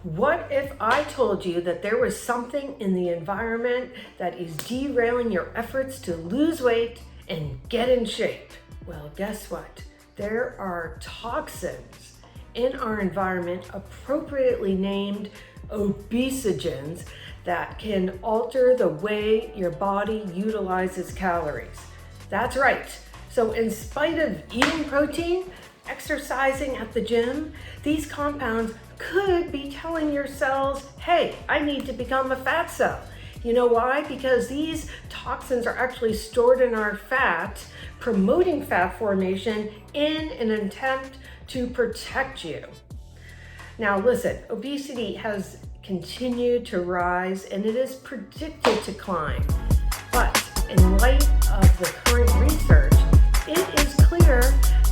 What if I told you that there was something in the environment that is derailing your efforts to lose weight and get in shape? Well, guess what? There are toxins in our environment, appropriately named obesogens, that can alter the way your body utilizes calories. That's right. So in spite of eating protein, exercising at the gym, these compounds could be telling your cells, hey, I need to become a fat cell. You know why? Because these toxins are actually stored in our fat, promoting fat formation in an attempt to protect you. Now listen, obesity has continued to rise and it is predicted to climb. But in light of the current research, it is clear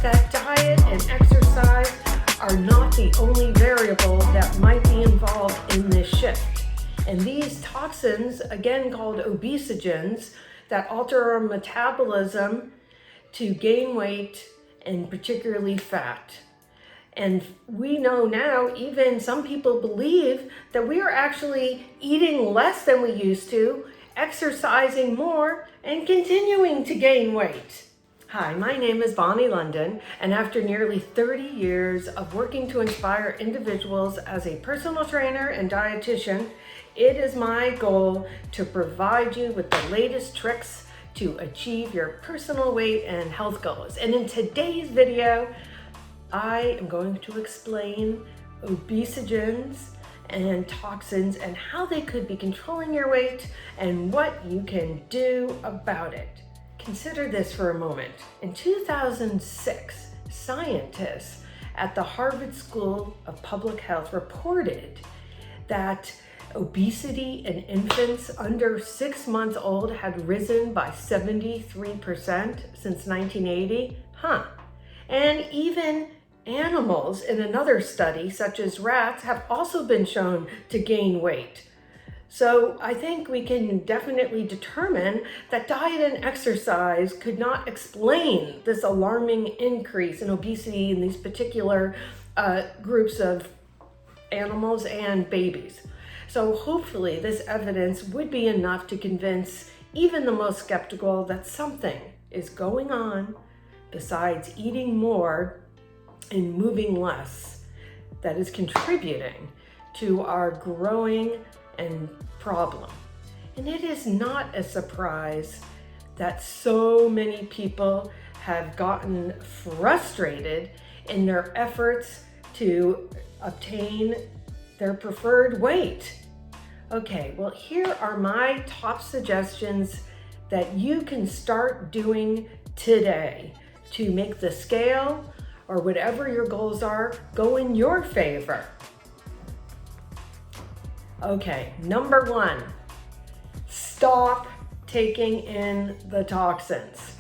that diet and exercise are not the only variable that might be involved in this shift. And these toxins, again called obesogens, that alter our metabolism to gain weight and particularly fat. And we know now, even some people believe that we are actually eating less than we used to, exercising more, and continuing to gain weight. Hi, my name is Bonnie London, and after nearly 30 years of working to inspire individuals as a personal trainer and dietitian, it is my goal to provide you with the latest tricks to achieve your personal weight and health goals. And in today's video, I am going to explain obesogens and toxins and how they could be controlling your weight and what you can do about it. Consider this for a moment. In 2006, scientists at the Harvard School of Public Health reported that obesity in infants under 6 months old had risen by 73% since 1980. And even animals in another study, such as rats, have also been shown to gain weight. So I think we can definitely determine that diet and exercise could not explain this alarming increase in obesity in these particular groups of animals and babies. So hopefully this evidence would be enough to convince even the most skeptical that something is going on besides eating more and moving less that is contributing to our growing and problem. And it is not a surprise that so many people have gotten frustrated in their efforts to obtain their preferred weight. Okay, well, here are my top suggestions that you can start doing today to make the scale or whatever your goals are go in your favor. Okay, number 1, stop taking in the toxins.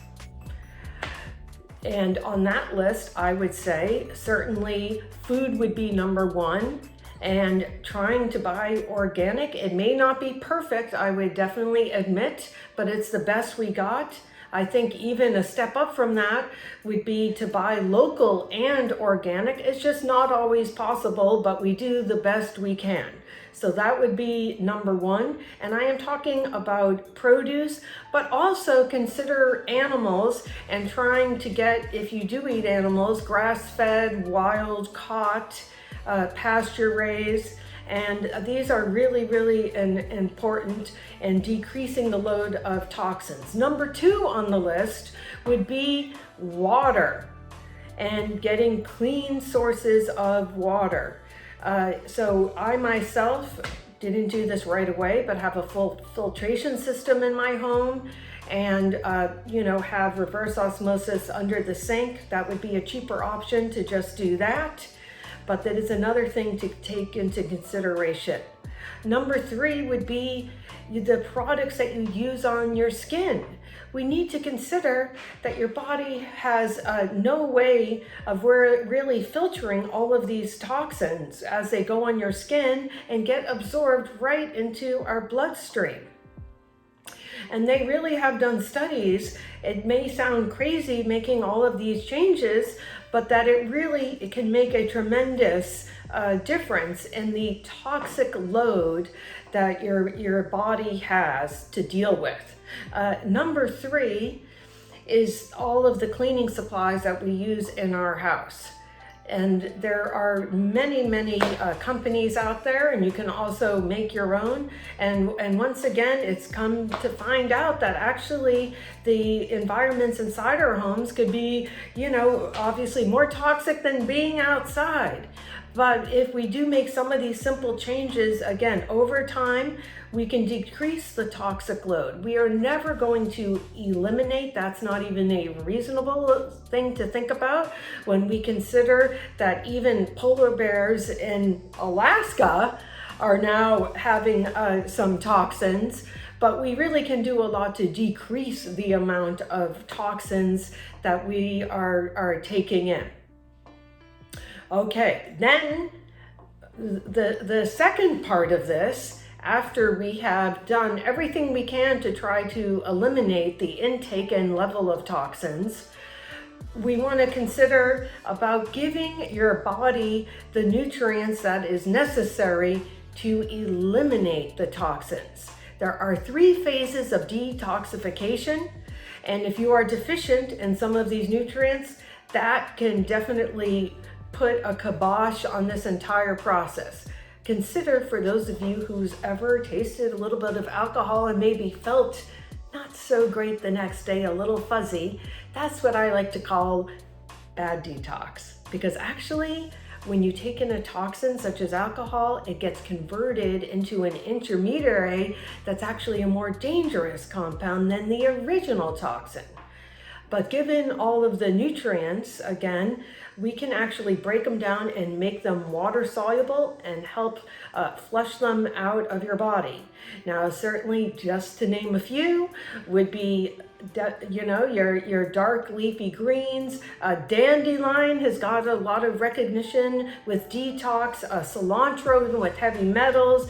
And on that list, I would say certainly food would be number 1, and trying to buy organic. It may not be perfect, I would definitely admit, but it's the best we got. I think even a step up from that would be to buy local and organic. It's just not always possible, but we do the best we can. So that would be number 1. And I am talking about produce, but also consider animals and trying to get, if you do eat animals, grass-fed, wild-caught, pasture-raised. And these are really important in decreasing the load of toxins. Number 2 on the list would be water and getting clean sources of water. So I myself didn't do this right away, but have a full filtration system in my home and have reverse osmosis under the sink. That would be a cheaper option to just do that. But that is another thing to take into consideration. Number 3 would be the products that you use on your skin. We need to consider that your body has no way of really filtering all of these toxins as they go on your skin and get absorbed right into our bloodstream. And they really have done studies. It may sound crazy making all of these changes, but that it can make a tremendous difference in the toxic load that your body has to deal with. Number 3 is all of the cleaning supplies that we use in our house. And there are many companies out there, and you can also make your own. And once again, it's come to find out that actually the environments inside our homes could be, obviously more toxic than being outside. But if we do make some of these simple changes, again, over time, we can decrease the toxic load. We are never going to eliminate, that's not even a reasonable thing to think about when we consider that even polar bears in Alaska are now having some toxins, but we really can do a lot to decrease the amount of toxins that we are taking in. Okay, then the second part of this, after we have done everything we can to try to eliminate the intake and level of toxins, we want to consider about giving your body the nutrients that is necessary to eliminate the toxins. There are 3 phases of detoxification, and if you are deficient in some of these nutrients, that can definitely put a kibosh on this entire process. Consider, for those of you who's ever tasted a little bit of alcohol and maybe felt not so great the next day, a little fuzzy, that's what I like to call bad detox. Because actually, when you take in a toxin such as alcohol, it gets converted into an intermediary that's actually a more dangerous compound than the original toxin. But given all of the nutrients, again, we can actually break them down and make them water soluble and help flush them out of your body. Now, certainly, just to name a few, would be your dark leafy greens. Dandelion has got a lot of recognition with detox. Cilantro, even with heavy metals.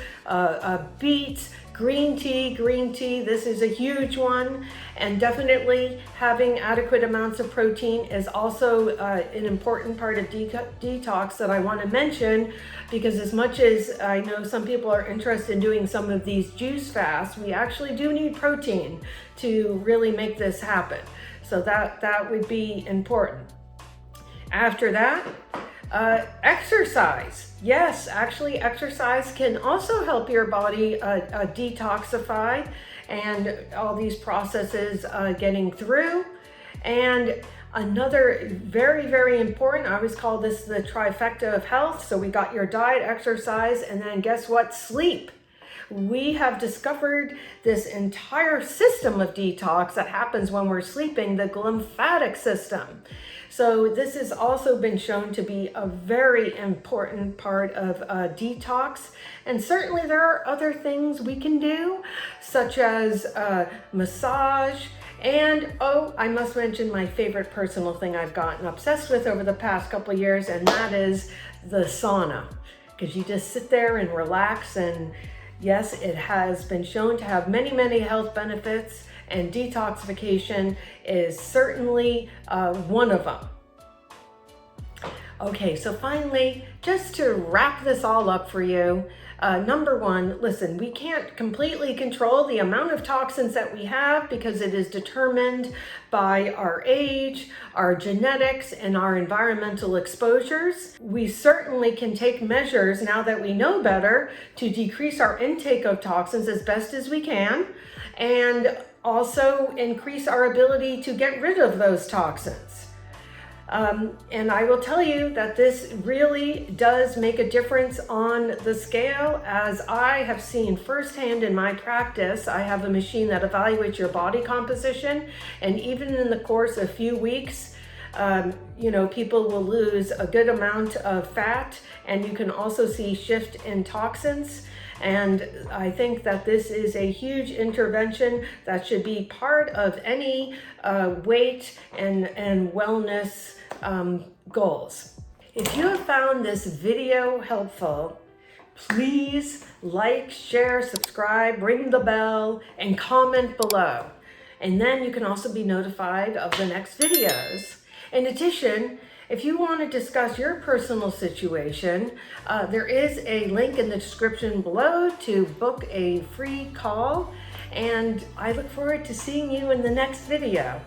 Beets. Green tea, this is a huge one. And definitely having adequate amounts of protein is also an important part of detox that I want to mention, because as much as I know some people are interested in doing some of these juice fasts, we actually do need protein to really make this happen. So that would be important. After that, exercise. Yes, actually exercise can also help your body detoxify and all these processes getting through. And another very important, I always call this the trifecta of health. So we got your diet, exercise, and then guess what? Sleep. We have discovered this entire system of detox that happens when we're sleeping, the lymphatic system. So this has also been shown to be a very important part of detox. And certainly there are other things we can do, such as massage. And I must mention my favorite personal thing I've gotten obsessed with over the past couple of years, and that is the sauna. Because you just sit there and relax, and yes, it has been shown to have many health benefits, and detoxification is certainly one of them. Okay, so finally, just to wrap this all up for you, number 1, listen, we can't completely control the amount of toxins that we have because it is determined by our age, our genetics, and our environmental exposures. We certainly can take measures now that we know better to decrease our intake of toxins as best as we can, and also increase our ability to get rid of those toxins. And I will tell you that this really does make a difference on the scale, as I have seen firsthand in my practice. I have a machine that evaluates your body composition, and even in the course of a few weeks, people will lose a good amount of fat, and you can also see shift in toxins. And I think that this is a huge intervention that should be part of any weight and wellness goals. If you have found this video helpful, please like, share, subscribe, ring the bell, and comment below. And then you can also be notified of the next videos. In addition, If you want to discuss your personal situation, there is a link in the description below to book a free call, and I look forward to seeing you in the next video.